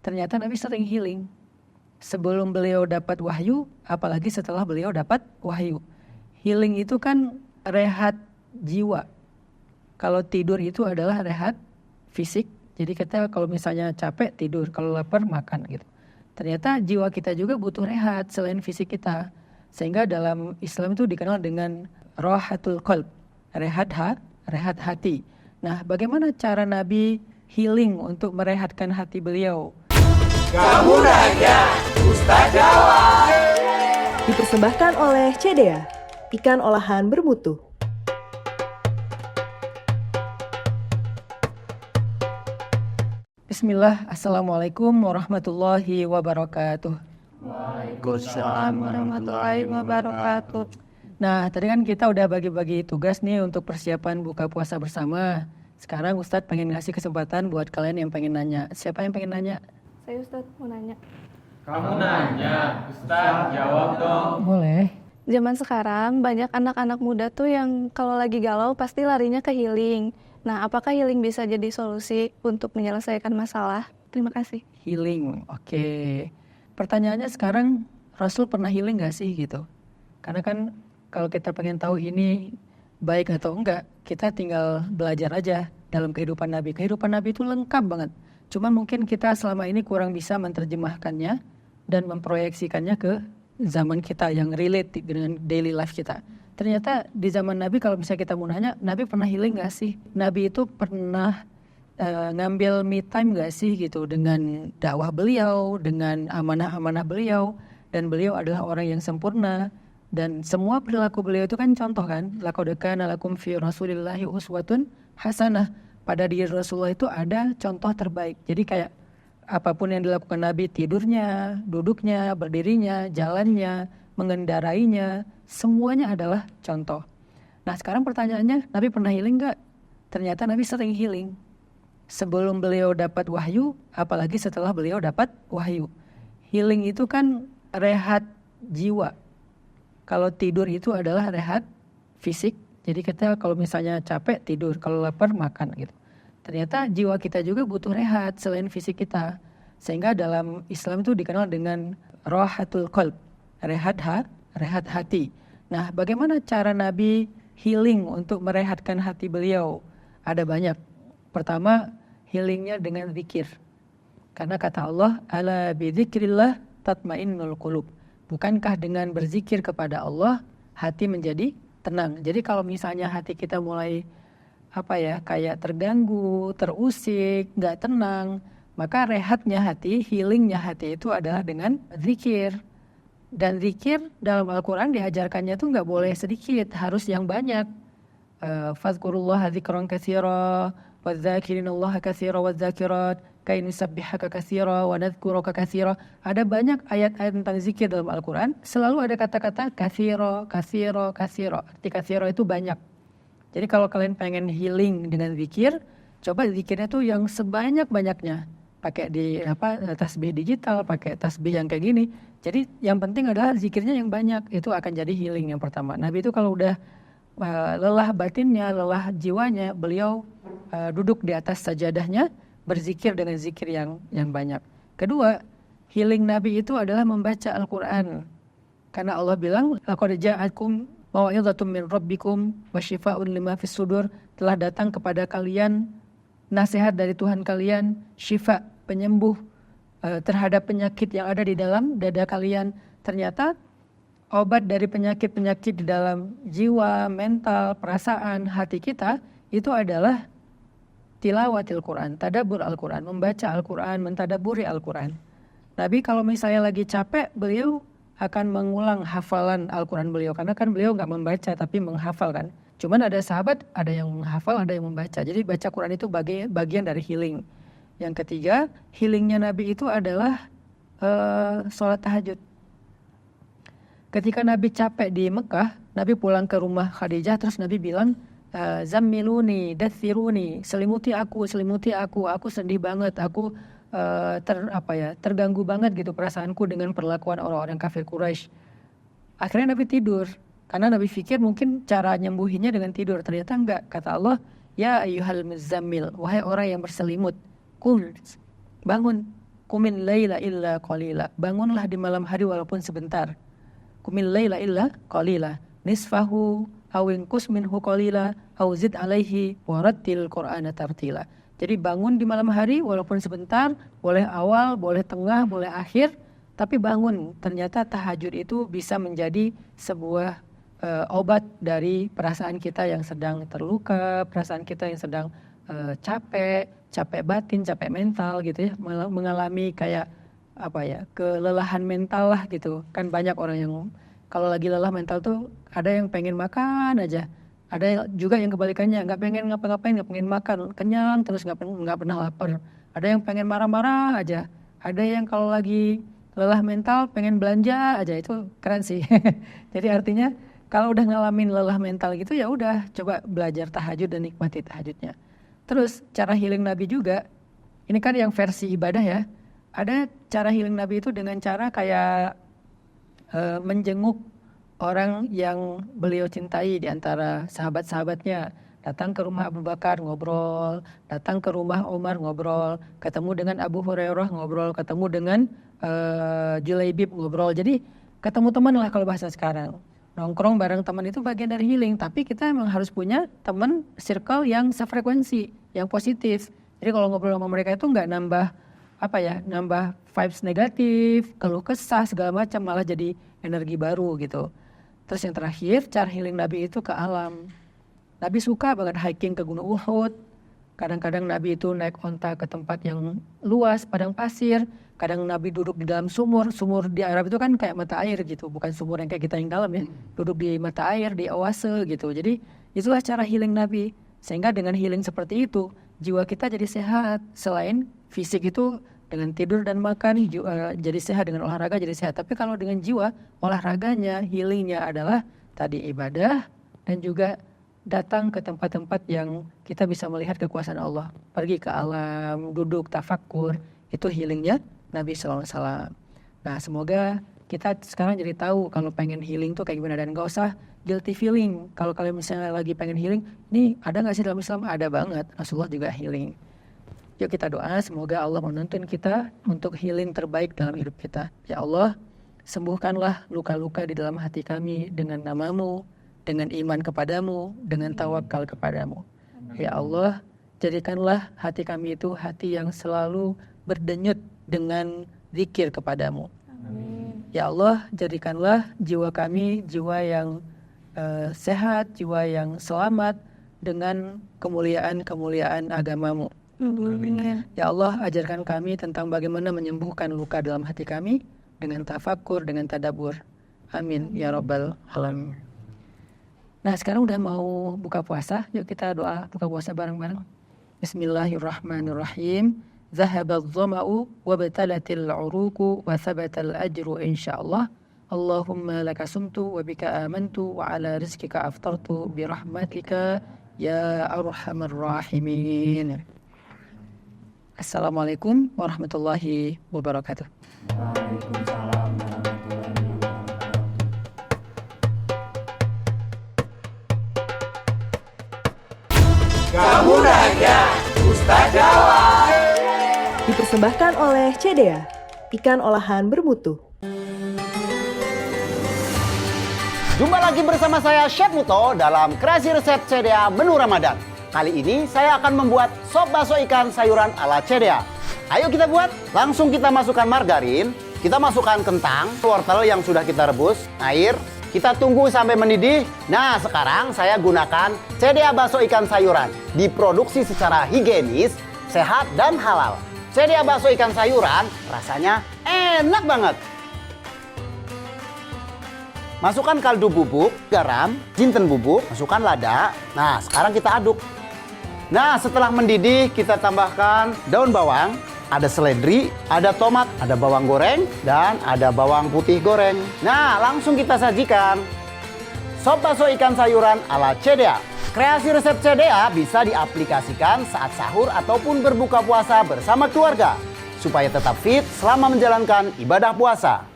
Ternyata Nabi sering healing. Sebelum beliau dapat wahyu, apalagi setelah beliau dapat wahyu. Healing itu kan rehat jiwa. Kalau tidur itu adalah rehat fisik. Jadi kita kalau misalnya capek tidur, kalau lapar makan gitu. Ternyata jiwa kita juga butuh rehat selain fisik kita. Sehingga dalam Islam itu dikenal dengan rohatul qalb, rehat hati. Nah, bagaimana cara Nabi healing untuk merehatkan hati beliau? Kamu nanya, Ustaz jawab. Dipersembahkan oleh CDA, ikan olahan bermutu. Bismillah, Assalamualaikum warahmatullahi wabarakatuh. Waalaikumsalam warahmatullahi wabarakatuh. Nah, tadi kan kita udah bagi-bagi tugas nih untuk persiapan buka puasa bersama. Sekarang Ustadz pengen ngasih kesempatan buat kalian yang pengen nanya. Siapa yang pengen nanya? Saya Ustadz mau nanya. Kamu nanya, Ustaz jawab dong. Boleh. Zaman sekarang banyak anak-anak muda tuh yang kalau lagi galau pasti larinya ke healing. Nah, apakah healing bisa jadi solusi untuk menyelesaikan masalah? Terima kasih. Healing, oke. Pertanyaannya sekarang, Rasul pernah healing gak sih gitu? Karena kan kalau kita pengen tahu ini baik atau enggak, kita tinggal belajar aja dalam kehidupan Nabi. Kehidupan Nabi itu lengkap banget. Cuma mungkin kita selama ini kurang bisa menerjemahkannya dan memproyeksikannya ke zaman kita yang relate dengan daily life kita. Ternyata di zaman Nabi kalau misalnya kita mau nanya, Nabi pernah healing gak sih? Nabi itu pernah ngambil me time gak sih gitu dengan dakwah beliau, dengan amanah-amanah beliau. Dan beliau adalah orang yang sempurna. Dan semua perilaku beliau itu kan contoh kan. Laqad kana lakum fi rasulillahi uswatun hasanah. Pada diri Rasulullah itu ada contoh terbaik. Jadi kayak apapun yang dilakukan Nabi, tidurnya, duduknya, berdirinya, jalannya, mengendarainya, semuanya adalah contoh. Nah sekarang pertanyaannya, Nabi pernah healing gak? Ternyata Nabi sering healing. Sebelum beliau dapat wahyu, apalagi setelah beliau dapat wahyu. Healing itu kan rehat jiwa. Kalau tidur itu adalah rehat fisik. Jadi kita kalau misalnya capek tidur, kalau lapar makan gitu. Ternyata jiwa kita juga butuh rehat selain fisik kita. Sehingga dalam Islam itu dikenal dengan rohatul qalb, rehat hati. Nah, bagaimana cara Nabi healing untuk merehatkan hati beliau? Ada banyak. Pertama, healingnya dengan zikir. Karena kata Allah, ala bidzikrillah tatmainnul qulub. Bukankah dengan berzikir kepada Allah, hati menjadi tenang. Jadi kalau misalnya hati kita mulai kayak terganggu, terusik, nggak tenang, maka rehatnya hati, healingnya hati itu adalah dengan zikir. Dan zikir dalam Al-Quran diajarkannya tuh nggak boleh sedikit, harus yang banyak. Fadhkurullaha dzikran katsira, wadzakirinallaha katsira wadzakirat, kay nusabbihaka katsira wa nadhkuruka katsira. Ada banyak ayat-ayat tentang zikir dalam Al-Quran, selalu ada kata-kata katsira. Arti katsira itu banyak. Jadi kalau kalian pengen healing dengan zikir, coba zikirnya tuh yang sebanyak-banyaknya. Pakai di tasbih digital, pakai tasbih yang kayak gini. Jadi yang penting adalah zikirnya yang banyak, itu akan jadi healing yang pertama. Nabi itu kalau udah lelah batinnya, lelah jiwanya, beliau duduk di atas sajadahnya, berzikir dengan zikir yang banyak. Kedua, healing Nabi itu adalah membaca Al-Quran. Karena Allah bilang, laqad ja'akum mau'izatun min rabbikum wa syifaa'un lima fis sudur, telah datang kepada kalian nasihat dari Tuhan kalian, syifa, penyembuh terhadap penyakit yang ada di dalam dada kalian. Ternyata obat dari penyakit-penyakit di dalam jiwa, mental, perasaan, hati kita itu adalah tilawatil Quran, tadabbur Al-Quran, membaca Al-Quran, mentadaburi Al-Quran. Nabi kalau misalnya lagi capek, beliau akan mengulang hafalan Al-Quran beliau. Karena kan beliau nggak membaca tapi menghafal kan. Cuman ada sahabat, ada yang menghafal, ada yang membaca. Jadi baca Quran itu bagian dari healing. Yang ketiga, healingnya Nabi itu adalah sholat tahajud. Ketika Nabi capek di Mekah, Nabi pulang ke rumah Khadijah, terus Nabi bilang, zammiluni, dathiruni, selimuti aku, aku sedih banget, aku terganggu banget gitu perasaanku dengan perlakuan orang-orang kafir Quraisy. Akhirnya Nabi tidur, karena Nabi pikir mungkin cara nyembuhinya dengan tidur. Ternyata enggak, kata Allah, ya ayyuhal muzammil, wahai orang yang berselimut, qum, bangun, Qumil laila illa qalila. Bangunlah di malam hari walaupun sebentar. Qumil laila illa qalila. Nisfahu aw inqus minhu qalila aw zid alaihi warattil Qur'ana tartila. Jadi bangun di malam hari walaupun sebentar, boleh awal, boleh tengah, boleh akhir, tapi bangun. Ternyata tahajud itu bisa menjadi sebuah obat dari perasaan kita yang sedang terluka, perasaan kita yang sedang capek batin, capek mental gitu ya, mengalami kayak kelelahan mental lah gitu. Kan banyak orang yang kalau lagi lelah mental tuh ada yang pengen makan aja, ada juga yang kebalikannya nggak pengen ngapa-ngapain, nggak pengen makan, kenyang terus nggak pernah lapar. Ada yang pengen marah-marah aja, ada yang kalau lagi lelah mental pengen belanja aja. Itu keren sih. Jadi artinya kalau udah ngalamin lelah mental gitu ya udah coba belajar tahajud dan nikmati tahajudnya. Terus cara healing Nabi juga, ini kan yang versi ibadah ya. Ada cara healing Nabi itu dengan cara kayak menjenguk orang yang beliau cintai di antara sahabat-sahabatnya. Datang ke rumah Abu Bakar ngobrol, datang ke rumah Umar ngobrol, ketemu dengan Abu Hurairah ngobrol, ketemu dengan Julaibib ngobrol. Jadi ketemu teman lah kalau bahasa sekarang. Nongkrong bareng teman itu bagian dari healing, tapi kita memang harus punya teman circle yang sefrekuensi, yang positif. Jadi kalau ngobrol sama mereka itu nggak nambah vibes negatif, keluh kesah segala macam, malah jadi energi baru gitu. Terus yang terakhir, cara healing Nabi itu ke alam. Nabi suka banget hiking ke Gunung Uhud. Kadang-kadang Nabi itu naik onta ke tempat yang luas, padang pasir. Kadang Nabi duduk di dalam sumur. Sumur di Arab itu kan kayak mata air gitu, bukan sumur yang kayak kita yang dalam ya. Duduk di mata air, di oase gitu. Jadi itulah cara healing Nabi. Sehingga dengan healing seperti itu, jiwa kita jadi sehat. Selain fisik itu dengan tidur dan makan jadi sehat, dengan olahraga jadi sehat. Tapi kalau dengan jiwa, olahraganya, healingnya adalah tadi ibadah dan juga datang ke tempat-tempat yang kita bisa melihat kekuasaan Allah. Pergi ke alam, duduk, tafakkur, itu healingnya Nabi SAW. Nah semoga kita sekarang jadi tahu kalau pengen healing tuh kayak gimana. Dan gak usah guilty feeling. Kalau kalian misalnya lagi pengen healing, ini ada gak sih dalam Islam? Ada banget, Rasulullah juga healing. Yuk kita doa, semoga Allah menuntun kita untuk healing terbaik dalam hidup kita. Ya Allah, sembuhkanlah luka-luka di dalam hati kami dengan nama-Mu, dengan iman kepadamu, dengan tawakal kepadamu. Ya Allah, jadikanlah hati kami itu hati yang selalu berdenyut dengan zikir kepadamu. Amin. Ya Allah, jadikanlah jiwa kami jiwa yang sehat, jiwa yang selamat dengan kemuliaan-kemuliaan agamamu. Amin. Ya Allah, ajarkan kami tentang bagaimana menyembuhkan luka dalam hati kami dengan tafakkur, dengan tadabbur. Amin ya rabbal alamin. Nah sekarang udah mau buka puasa, yuk kita doa buka puasa bareng-bareng. Bismillahirrahmanirrahim. Zahabadh dhama'u wa batalatil 'uruqu wa thabatal ajru insyaallah. Allahumma laka sumtu wa bika amantu wa ala rizqika aftartu bi rahmatika ya arhamar rahimin. Assalamualaikum warahmatullahi wabarakatuh. Waalaikumsalam warahmatullahi wabarakatuh. Kamu nanya, Ustaz jawab. Dipersembahkan oleh CDA, ikan olahan bermutu. Jumpa lagi bersama saya Chef Muto dalam kreasi resep CDA menu Ramadan. Kali ini saya akan membuat sop bakso ikan sayuran ala CDA. Ayo kita buat. Langsung kita masukkan margarin, kita masukkan kentang, wortel yang sudah kita rebus, air, kita tunggu sampai mendidih. Nah, sekarang saya gunakan CDA bakso ikan sayuran. Diproduksi secara higienis, sehat, dan halal. CDA bakso ikan sayuran rasanya enak banget. Masukkan kaldu bubuk, garam, jinten bubuk, masukkan lada. Nah, sekarang kita aduk. Nah, setelah mendidih, kita tambahkan daun bawang, ada seledri, ada tomat, ada bawang goreng, dan ada bawang putih goreng. Nah, langsung kita sajikan. Sop bakso ikan sayuran ala CDA. Kreasi resep CDA bisa diaplikasikan saat sahur ataupun berbuka puasa bersama keluarga, supaya tetap fit selama menjalankan ibadah puasa.